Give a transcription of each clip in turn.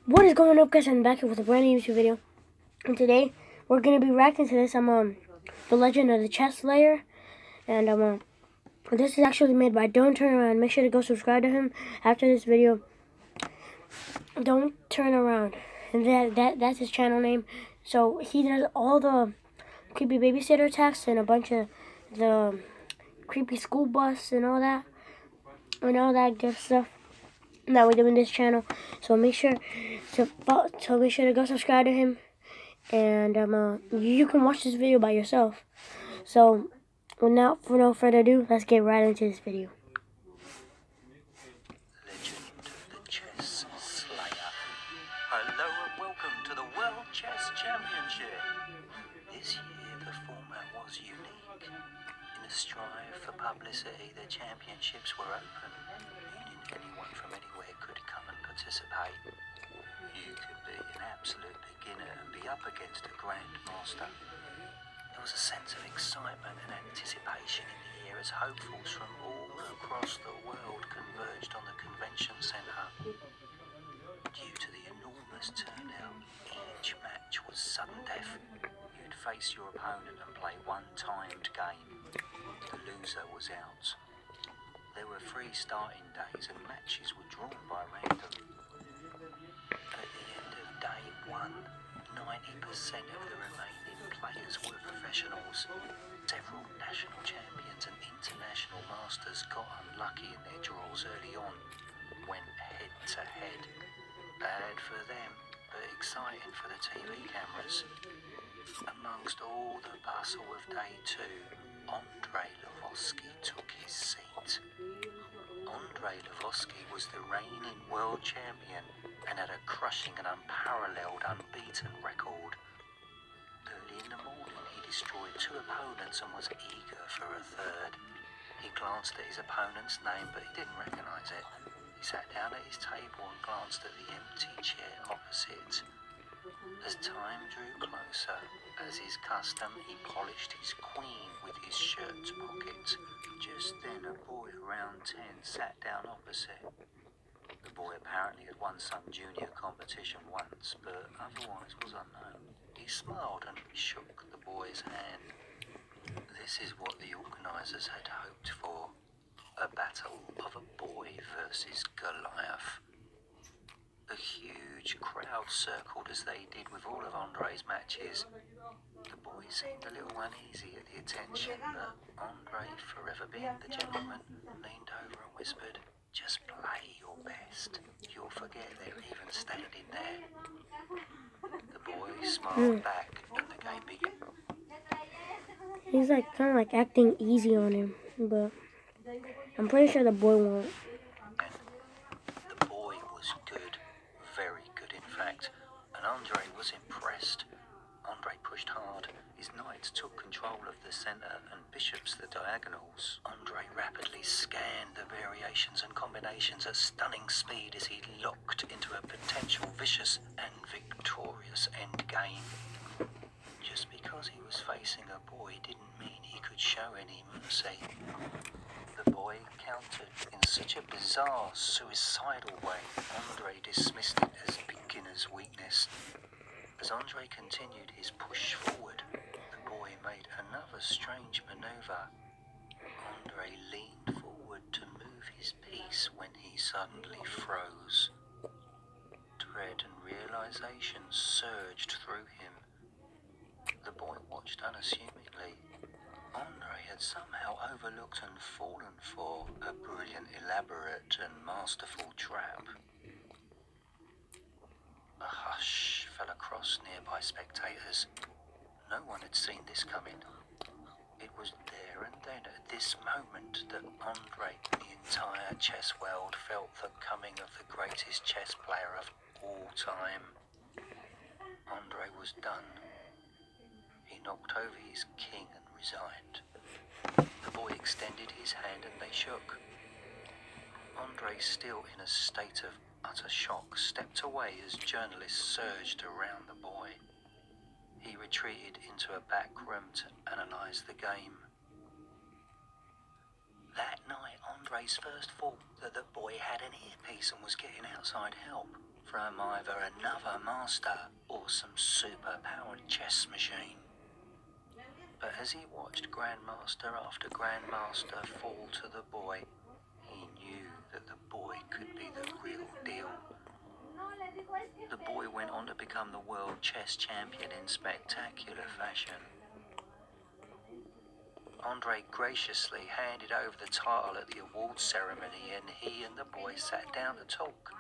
What is going on, guys? I'm back here with a brand new YouTube video, and today we're gonna be reacting to this. The Legend of the Chess Slayer, and this is actually made by Don't Turn Around. Make sure to go subscribe to him after this video. Don't Turn Around, and that's his channel name. So he does all the creepy babysitter attacks and a bunch of the creepy school bus and all that good stuff that we do in this channel. So make sure to go subscribe to him, and you can watch this video by yourself. So without no further ado, let's get right into this video. Legend of the Chess Slayer. Hello and welcome to the World Chess Championship. This year the format was unique. In a strive for publicity, the championships were open, meaning anyone from anywhere could come and participate. You could be an absolute beginner and be up against a grandmaster. There was a sense of excitement and anticipation in the air as hopefuls from all across the world converged on the convention centre. Due to the enormous turnout, each match was sudden death. You'd face your opponent and play one timed game. The loser was out. There were 3 starting days and matches were drawn by random. At the end of day 1, 90% of the remaining players were professionals. Several national champions and international masters got unlucky in their draws early on, went head to head. Bad for them, but exciting for the TV cameras. Amongst all the bustle of day 2, Andrei Lvovsky took his seat. Andrei Lvovsky was the reigning world champion and had a crushing and unparalleled unbeaten record. Early in the morning he destroyed 2 opponents and was eager for a third. He glanced at his opponent's name but he didn't recognise it. He sat down at his table and glanced at the empty chair opposite. As time drew closer, as is custom, he polished his queen with his shirt pocket. Just then a boy around 10 sat down opposite. The boy apparently had won some junior competition once, but otherwise was unknown. He smiled and shook the boy's hand. This is what the organisers had hoped for. A battle of a boy versus Goliath. A huge crowd circled as they did with all of Andrei's matches. The boy seemed a little uneasy at the attention, but Andrei, forever being the gentleman, leaned over and whispered, "Just play your best. You'll forget they're even standing there." The boy smiled back and the game began. He's kind of acting easy on him, but I'm pretty sure the boy won't. The boy was good, very good in fact, and Andrei was impressed. Andrei pushed hard. His knights took control of the centre and bishops the diagonals. Andrei rapidly scanned the variations and combinations at stunning speed as he locked into a potential vicious and victorious endgame. Just because he was facing a boy didn't mean he could show any mercy. The boy countered in such a bizarre, suicidal way, Andrei dismissed it as beginner's weakness. As Andrei continued his push forward, the boy made another strange manoeuvre. Andrei leaned forward to move his piece when he suddenly froze. Dread and realization surged through him. The boy watched unassumingly. Andrei had somehow overlooked and fallen for a brilliant, elaborate and masterful trap. A hush fell across nearby spectators. No one had seen this coming. It was there and then, at this moment, that Andrei and the entire chess world felt the coming of the greatest chess player of all time. Andrei was done. He knocked over his king and resigned. The boy extended his hand and they shook. Andrei, still in a state of utter shock, stepped away as journalists surged around the boy. He retreated into a back room to analyse the game. That night, Andrei's first thought that the boy had an earpiece and was getting outside help. from either another master or some super-powered chess machine. But as he watched Grandmaster after Grandmaster fall to the boy, he knew that the boy could be the real deal. The boy went on to become the world chess champion in spectacular fashion. Andre graciously handed over the title at the awards ceremony, and he and the boy sat down to talk.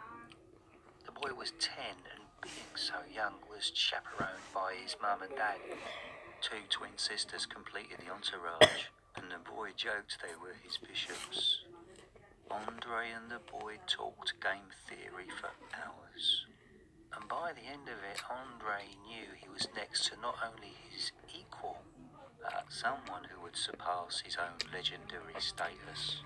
The boy was 10 and being so young was chaperoned by his mum and dad. 2 twin sisters completed the entourage, and the boy joked they were his bishops. Andre and the boy talked game theory for hours. And by the end of it, Andre knew he was next to not only his equal, but someone who would surpass his own legendary status.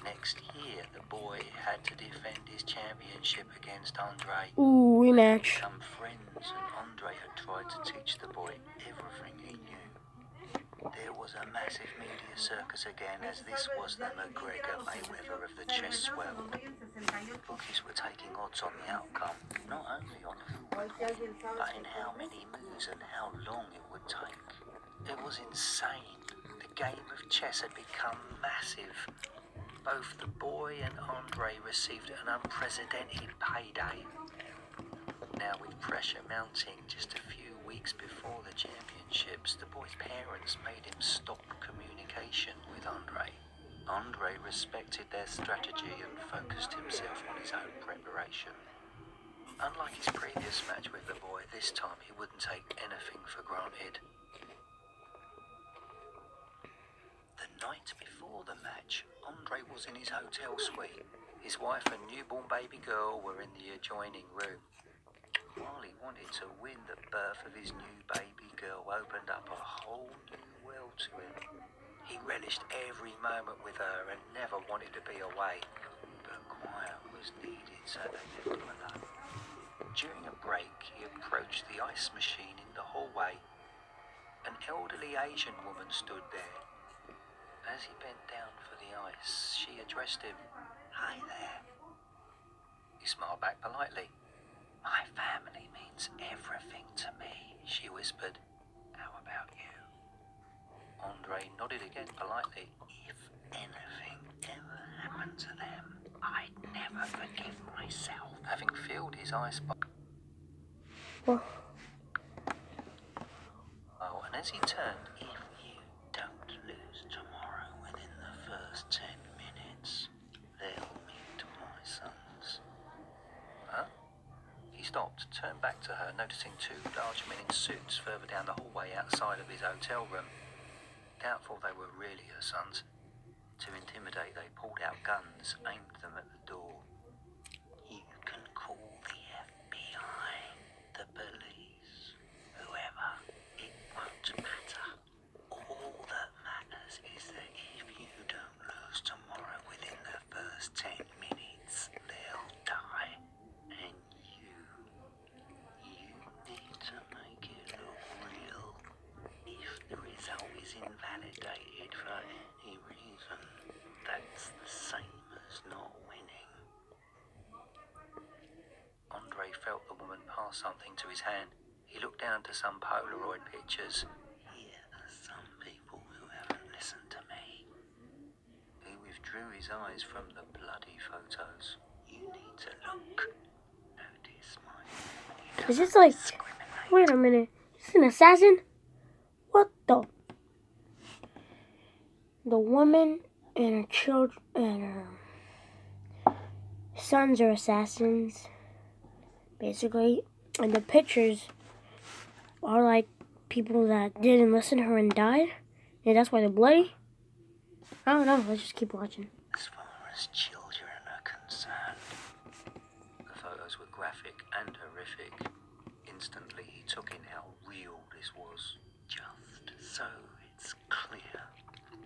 Next year, the boy had to defend his championship against Andre. Ooh, rematch. They had become friends, and Andre had tried to teach the boy everything he knew. There was a massive media circus again, as this was the McGregor-Mayweather of the chess world. Bookies were taking odds on the outcome, not only on who would win, but in how many moves and how long it would take. It was insane. The game of chess had become massive. Both the boy and Andre received an unprecedented payday. Now, with pressure mounting just a few weeks before the championships, the boy's parents made him stop communication with Andre. Andre respected their strategy and focused himself on his own preparation. Unlike his previous match with the boy, this time he wouldn't take anything for granted. The night before the match, Andre was in his hotel suite. His wife and newborn baby girl were in the adjoining room. While he wanted to win, the birth of his new baby girl opened up a whole new world to him. He relished every moment with her and never wanted to be away. But quiet was needed, so they left him alone. During a break, he approached the ice machine in the hallway. An elderly Asian woman stood there. As he bent down for the ice, she addressed him. "Hi there." He smiled back politely. "My family means everything to me," she whispered. "How about you?" Andre nodded again politely. "If anything ever happened to them, I'd never forgive myself." Having filled his ice bucket. Oh, and as he turned, "If you don't lose tomorrow within the first 10 minutes, they'll meet my sons." Huh? He stopped, turned back to her, noticing 2 large men in suits further down the hallway outside of his hotel room. Doubtful they were really her sons. To intimidate, they pulled out guns, aimed them at the door. "You can call the FBI, the police, whoever. It won't matter. All that matters is that if you don't lose tomorrow within the first 10 minutes, they'll die. And you need to make it look real. If the result is invalidated for any reason, that's the same as not winning." Andre felt the woman pass something to his hand. He looked down to some Polaroid pictures. "Here are some people who haven't listened to me." He withdrew his eyes from the bloody photos. "You need to look. Notice my..." Is this like... Wait a minute. Is this an assassin? What the... The woman and her children and her sons are assassins, basically. And the pictures are like people that didn't listen to her and died. Yeah, that's why they're bloody. I don't know. Let's just keep watching. As far as children are concerned, the photos were graphic and horrific. Instantly, he took in how real this was. Just so it's clear,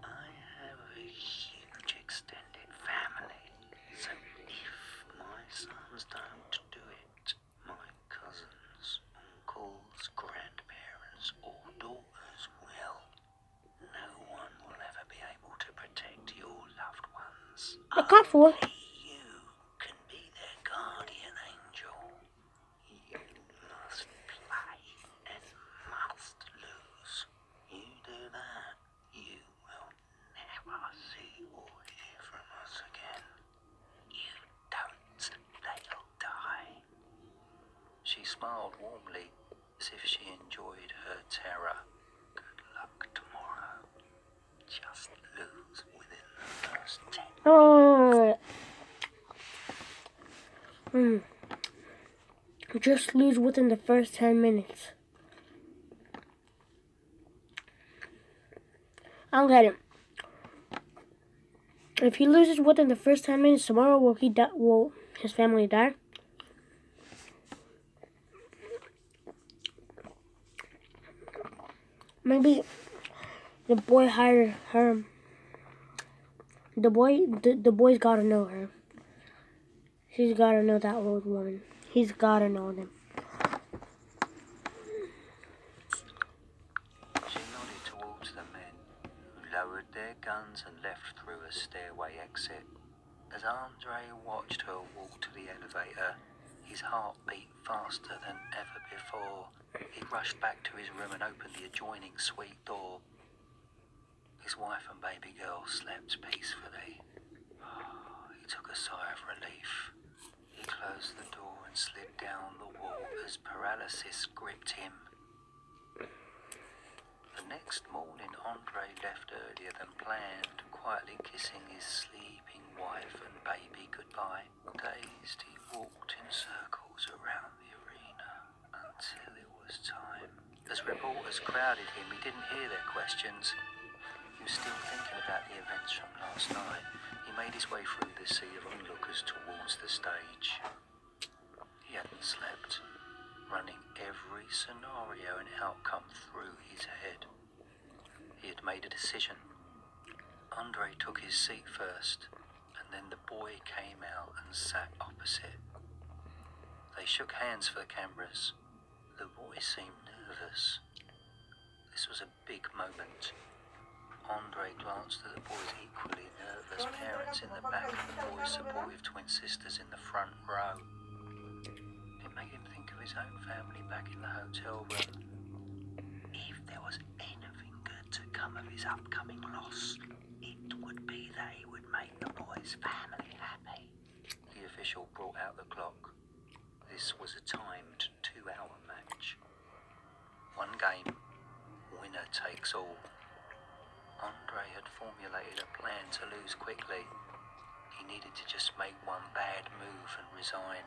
I have a huge extended family. So if my sons don't do it, my cousins, uncles, grandparents, or daughters will. No one will ever be able to protect your loved ones. The cops will. Only you can be their guardian smiled warmly, as if she enjoyed her terror. Good luck tomorrow. Just lose within the first 10. Oh. Just lose within the first 10 minutes. I don't get it. If he loses within the first 10 minutes tomorrow, will his family die? Maybe the boy hired her. The boy's gotta know her. She's gotta know that old woman. He's gotta know them. She nodded towards the men, who lowered their guns and left through a stairway exit. As Andre watched her walk to the elevator, his heart beat faster than ever before. He rushed back to his room and opened the adjoining suite door. His wife and baby girl slept peacefully. He took a sigh of relief. He closed the door and slid down the wall as paralysis gripped him. The next morning, Andre left earlier than planned, quietly kissing his sleeping wife and baby goodbye. Dazed, he walked in circles around the arena until it was time. As reporters crowded him, he didn't hear their questions. He was still thinking about the events from last night. He made his way through the sea of onlookers towards the stage. He hadn't slept, running every scenario and outcome through his head. He had made a decision. Andre took his seat first, and then the boy came out and sat opposite. They shook hands for the cameras. The boy seemed nervous. This was a big moment. Andre glanced at the boy's equally nervous parents in the back and the boy's supportive twin sisters in the front row. It made him think of his own family back in the hotel room. If there was anything good to come of his upcoming loss, it would be that he would make the boy's family happy. The official brought out the clock. This was a timed 2-hour match. One game, winner takes all. Andre had formulated a plan to lose quickly. He needed to just make one bad move and resign.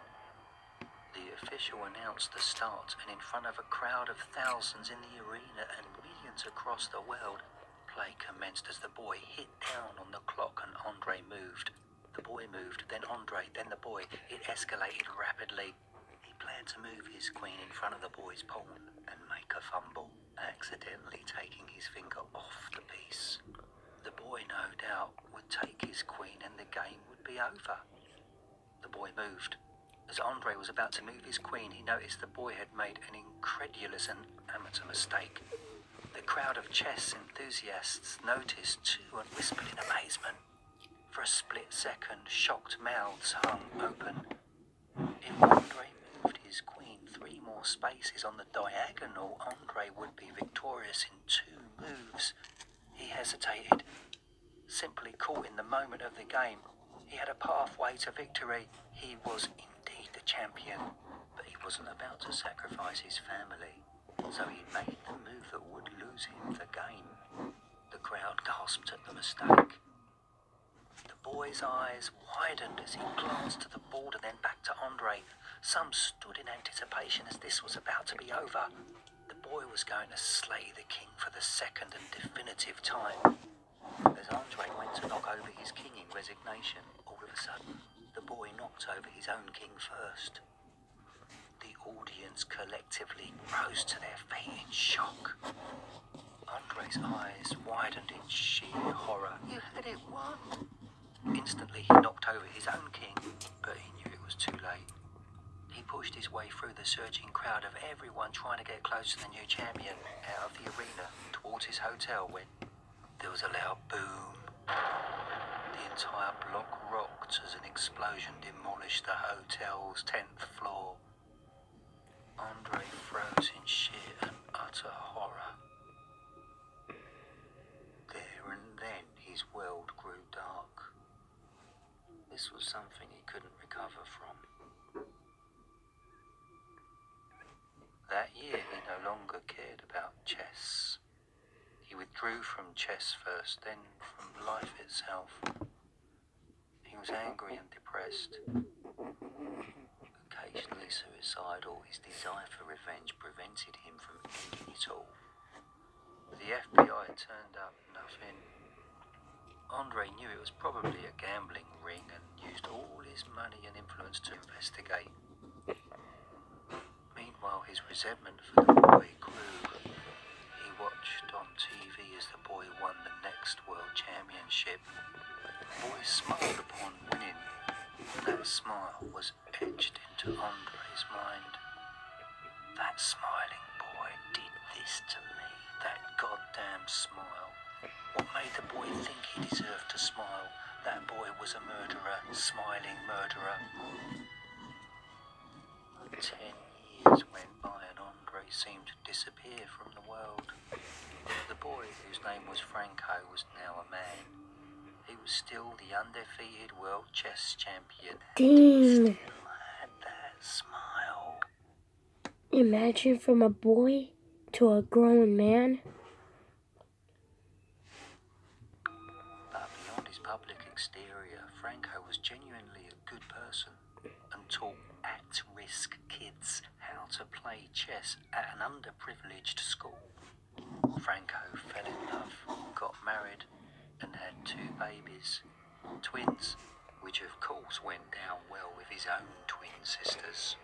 The official announced the start, and in front of a crowd of thousands in the arena and millions across the world, play commenced as the boy hit down on the clock and Andre moved. The boy moved, then Andre, then the boy. It escalated rapidly. He planned to move his queen in front of the boy's pawn and make a fumble, accidentally taking his finger off the piece. The boy, no doubt, would take his queen and the game would be over. The boy moved. As Andre was about to move his queen, he noticed the boy had made an incredulous and amateur mistake. The crowd of chess enthusiasts noticed too and whispered in amazement. For a split second, shocked mouths hung open. If Andre moved his queen 3 more spaces on the diagonal, Andre would be victorious in 2 moves. He hesitated, simply caught in the moment of the game. He had a pathway to victory. He was indeed the champion, but he wasn't about to sacrifice his family. So he made the move that would lose him the game. The crowd gasped at the mistake. The boy's eyes widened as he glanced to the board and then back to Andre. Some stood in anticipation as this was about to be over. The boy was going to slay the king for the second and definitive time. As Andre went to knock over his king in resignation, all of a sudden, the boy knocked over his own king first. The audience collectively rose to their feet in shock. Andre's eyes widened in sheer horror. You had it won! Instantly, he knocked over his own king, but he knew it was too late. He pushed his way through the surging crowd of everyone trying to get close to the new champion out of the arena towards his hotel when there was a loud boom. The entire block rocked as an explosion demolished the hotel's 10th floor. Andre froze in sheer and utter horror. There and then his world grew dark. This was something he couldn't recover from. cared about chess. He withdrew from chess first, then from life itself. He was angry and depressed. Occasionally suicidal, his desire for revenge prevented him from ending it all. The FBI turned up nothing. Andre knew it was probably a gambling ring and used all his money and influence to investigate. Meanwhile, his resentment for the boy grew. He watched on TV as the boy won the next world championship. The boy smiled upon winning. That smile was etched into Andre's mind. That smiling boy did this to me. That goddamn smile. What made the boy think he deserved to smile? That boy was a murderer, smiling murderer. 10 years went by and Andre seemed to disappear from the world. The boy, whose name was Franco, was now a man. He was still the undefeated world chess champion. Damn. He still had that smile. Imagine from a boy to a grown man. But beyond his public exterior, Franco was genuinely a good person and taught at-risk kids how to play chess at an underprivileged school. Franco fell in love, got married, and had 2 babies, twins, which of course went down well with his own twin sisters.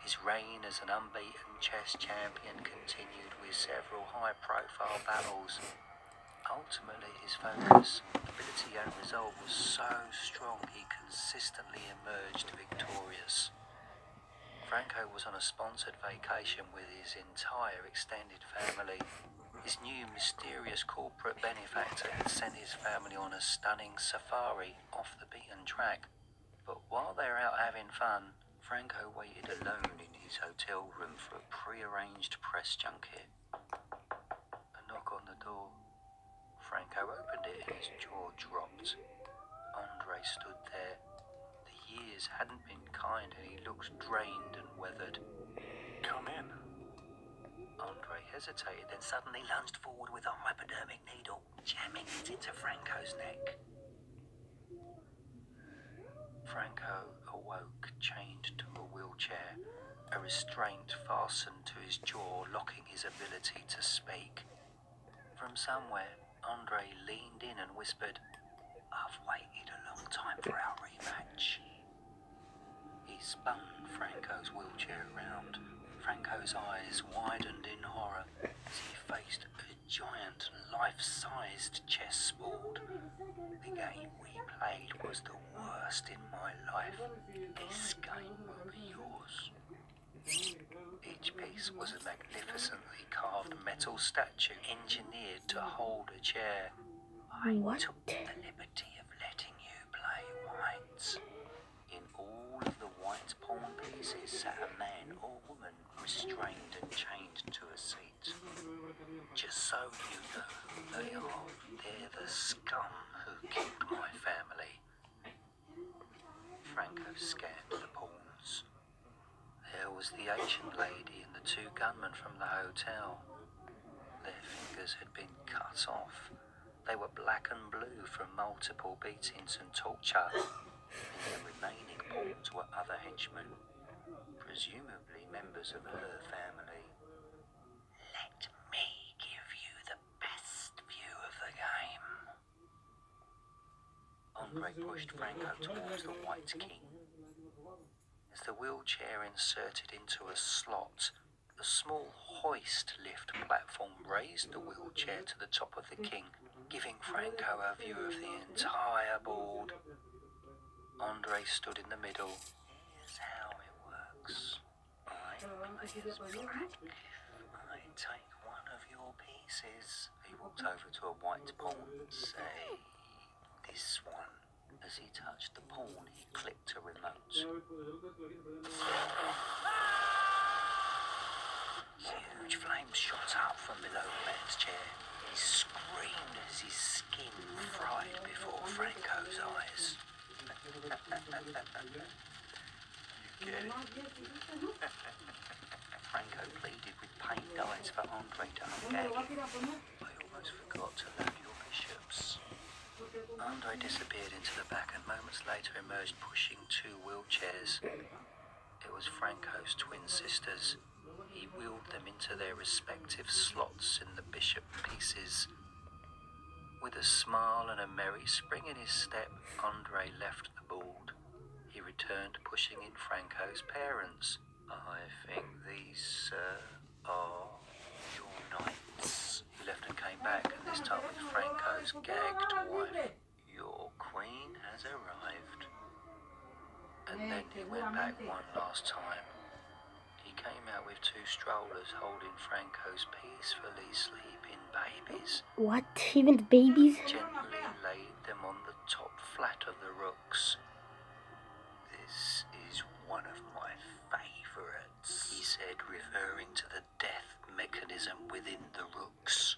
His reign as an unbeaten chess champion continued with several high-profile battles. Ultimately, his focus, ability and resolve was so strong he consistently emerged victorious. Franco was on a sponsored vacation with his entire extended family. His new mysterious corporate benefactor had sent his family on a stunning safari off the beaten track. But while they were out having fun, Franco waited alone in his hotel room for a pre-arranged press junket. A knock on the door. Franco opened it and his jaw dropped. Andre stood there. The years hadn't been kind and he looked drained and weathered. Come in. Andre hesitated, then suddenly lunged forward with a hypodermic needle, jamming it into Franco's neck. Franco awoke, chained to a wheelchair, a restraint fastened to his jaw, locking his ability to speak. From somewhere, Andre leaned in and whispered, "I've waited a long time for our rematch." He spun Franco's wheelchair around. Franco's eyes widened in horror as he faced a giant, life-sized chessboard. The game we played was the worst in my life. This game will be yours. Each piece was a magnificently carved metal statue engineered to hold a chair. I took the liberty of letting you play white. In all of the white pawn pieces sat a man or woman restrained and chained to a seat. Just so you know who they are, they're the scum who killed my family. Franco scanned the pawns. There was the Asian lady and the 2 gunmen from the hotel. Their fingers had been cut off. They were black and blue from multiple beatings and torture. And the remaining pawns were other henchmen, presumably members of her family. Let me give you the best view of the game. Andre pushed Franco towards the White King. As the wheelchair inserted into a slot, a small hoist lift platform raised the wheelchair to the top of the king, giving Franco a view of the entire board. Andre stood in the middle. Here's how it works. I play as black. I take one of your pieces. He walked over to a white pawn. Say, this one. As he touched the pawn, he clicked a remote. Huge flames shot up from below the man's chair. He screamed as his skin fried before Franco's eyes. You get it? Franco pleaded with pained eyes for Andre to ungag him. I almost forgot to load your bishops. Andre disappeared into the back and moments later emerged pushing 2 wheelchairs. It was Franco's twin sisters. He wheeled them into their respective slots in the bishop pieces. With a smile and a merry spring in his step, Andre left the board. He returned, pushing in Franco's parents. I think these, sir, are your knights. He left and came back, and this time with Franco's gagged wife. Your queen has arrived. And then he went back one last time. He came out with 2 strollers holding Franco's peacefully sleeping babies. What? Even the babies? Gently laid them on the top flat of the rooks. This is one of my favourites, he said, referring to the death mechanism within the rooks.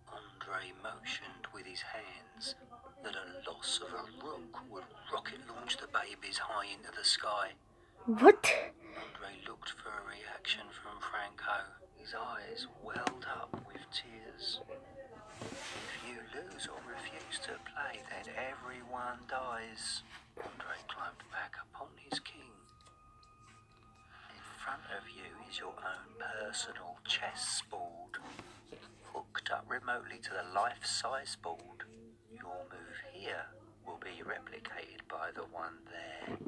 Andre motioned with his hands that a loss of a rook would rocket launch the babies high into the sky. What? Andre looked for a reaction from Franco. His eyes welled up with tears. If you lose or refuse to play, then everyone dies. Andre climbed back upon his king. In front of you is your own personal chessboard, hooked up remotely to the life-size board. Your move here will be replicated by the one there.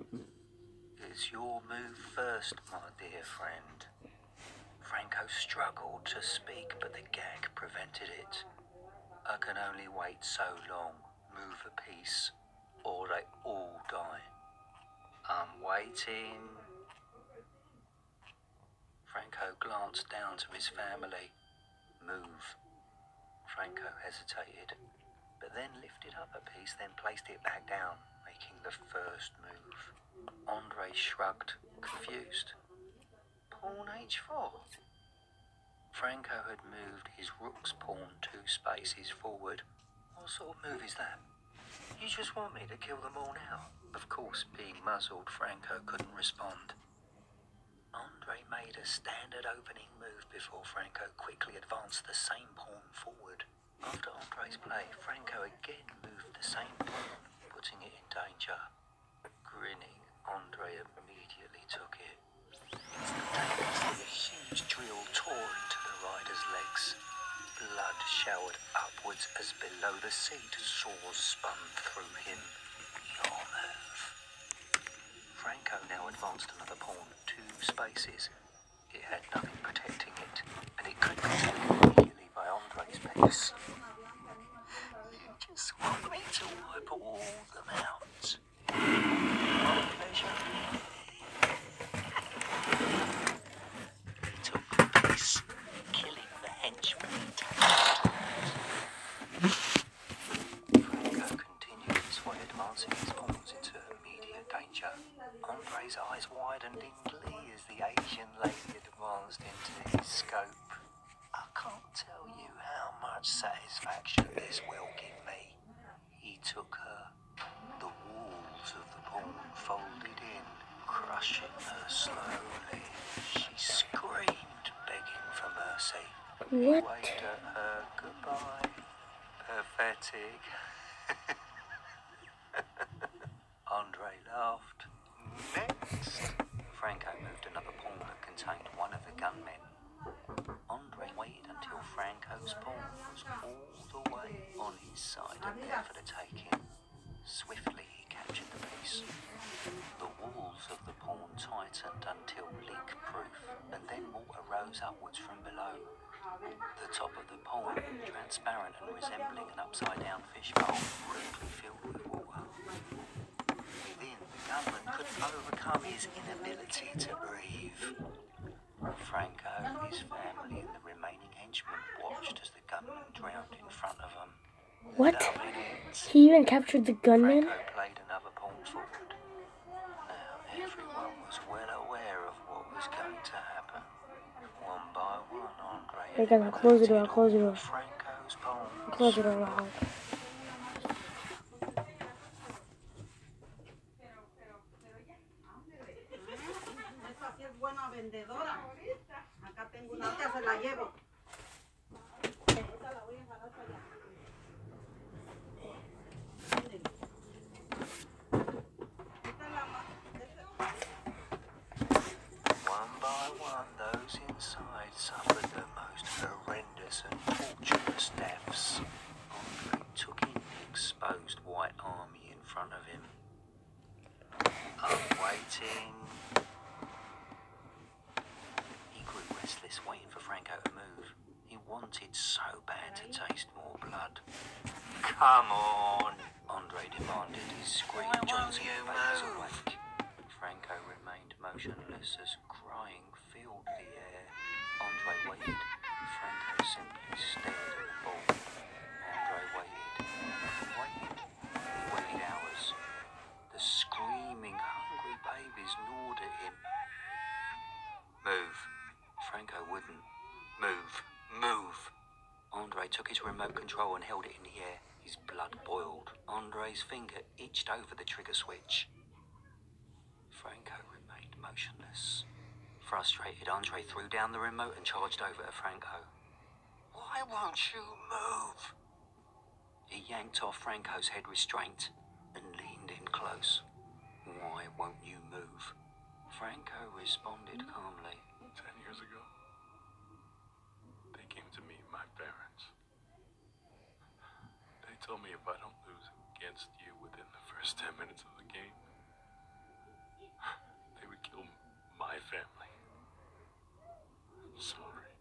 It's your move first, my dear friend. Franco struggled to speak, but the gag prevented it. I can only wait so long. Move a piece, or they all die. I'm waiting. Franco glanced down to his family. Move. Franco hesitated, but then lifted up a piece, then placed it back down, making the first move. Andre shrugged, confused. Pawn h4. Franco had moved his rook's pawn 2 spaces forward. What sort of move is that? You just want me to kill them all now? Of course, being muzzled, Franco couldn't respond. Andre made a standard opening move before Franco quickly advanced the same pawn forward. After Andre's play, Franco again moved the same pawn, putting it in danger. Grinning, Andre immediately took it. Instantaneously, a huge drill tore into the rider's legs. Blood showered upwards as below the seat swords spun through him. Your move. Franco now advanced another pawn 2 spaces. It had nothing protecting it, and it could be taken immediately by Andre's piece. You just want me to wipe all them out. My pleasure. He took the piece, killing the henchman intact. Franco continued his way, advancing his pawns into immediate danger. Andre's eyes widened in glee as the Asian lady advanced into his scope. I can't tell you how much satisfaction this will give me. He took her. The walls of the pawn folded in, crushing her slowly. She screamed, begging for mercy. He What? waved at her goodbye. Pathetic. Andre laughed. Next. Franco moved another pawn that contained one of the gunmen. Andre waited until Franco's pawn was all the way on his side and there for the taking. Swiftly he captured the piece. The walls of the pawn tightened until leak-proof, and then water rose upwards from below. The top of the pawn, transparent and resembling an upside-down fishbowl, quickly filled with water. Within, the gunman couldn't overcome his inability to breathe. Franco, his family, and the remaining henchmen watched as the gunman drowned in front of them. What? He even captured the gunman? Franco played another pawn forward. Now everyone was well aware of what was going to happen. One by one, Andre Hey guys, I'll close the door, I'll close the door. Franco's pawns. I'll close the door, I'll Esa sí es buena vendedora. One by one, those inside suffered the most horrendous and torturous deaths. Andre took in the exposed white army in front of him. Waiting. He grew restless, waiting for Franco to move. He wanted so bad to taste more blood. Come on, Andre demanded, his scream Johnson babies awake. Franco remained motionless as crying filled the air. Andre waited. Franco simply stared at the ball. Andre waited. He waited hours. The screaming, hungry babies gnawed at him. Move. Franco wouldn't. Move. Andre took his remote control and held it in the air. His blood boiled. Andre's finger itched over the trigger switch. Franco remained motionless. Frustrated, Andre threw down the remote and charged over to Franco. Why won't you move? He yanked off Franco's head restraint and leaned in close. Why won't you move? Franco responded calmly. 10 years ago, they came to meet my parents. They told me if I don't lose against you within the first 10 minutes of the game, they would kill my family. I'm sorry.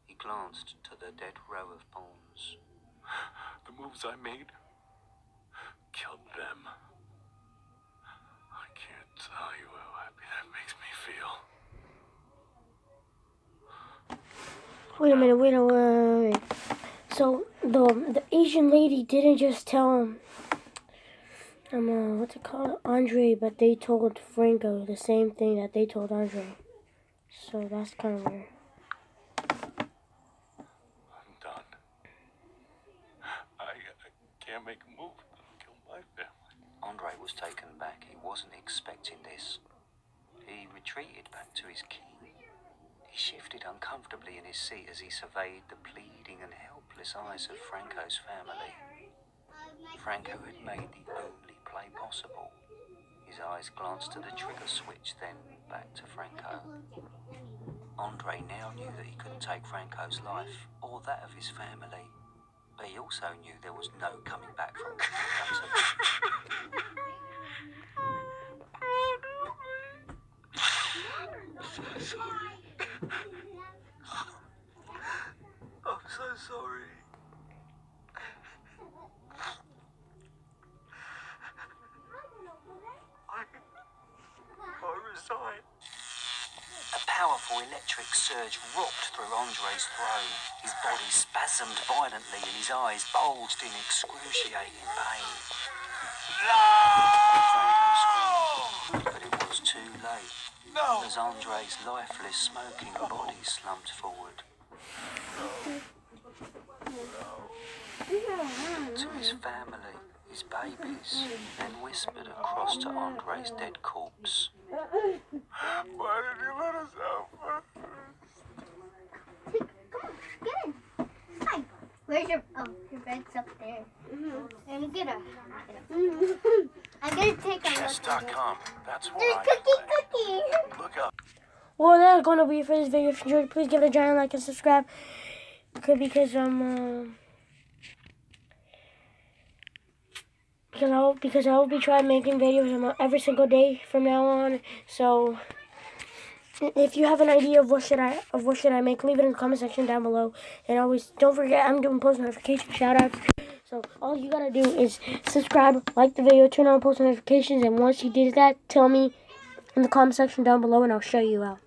He glanced to the dead row of pawns. The moves I made killed them. I can't tell you how happy that makes me feel. Wait a minute. So the Asian lady didn't just tell Andre, but they told Franco the same thing that they told Andre. So that's kind of weird. I'm done. I can't make a move that'll kill my family. Andre was taken back. He wasn't expecting this. He retreated back to his king. He shifted uncomfortably in his seat as he surveyed the pleading and helpless eyes of Franco's family. Franco had made the only play possible. His eyes glanced to the trigger switch, then back to Franco. Andre now knew that he couldn't take Franco's life or that of his family, but he also knew there was no coming back from Franco. I'm so sorry. I'm so sorry. I resign. A powerful electric surge rocked through Andre's throne. His body spasmed violently and his eyes bulged in excruciating pain. Franco screamed, but it was too late. As Andre's lifeless, smoking body slumped forward. To his family, his babies, then whispered across to Andre's dead corpse. Why did you let us out first? Get in. Fine. Where's your bed's up there. And get up. I'm gonna take a look. Chess.com. That's where There's I cookie. look up. Well, that's going to be it for this video. If you enjoyed, please give it a giant like and subscribe. Because I will be trying making videos every single day from now on. So if you have an idea of what should I make, leave it in the comment section down below. And always don't forget, I'm doing post notification shout outs. So all you gotta do is subscribe, like the video, turn on post notifications, and once you did that, tell me in the comment section down below and I'll show you out.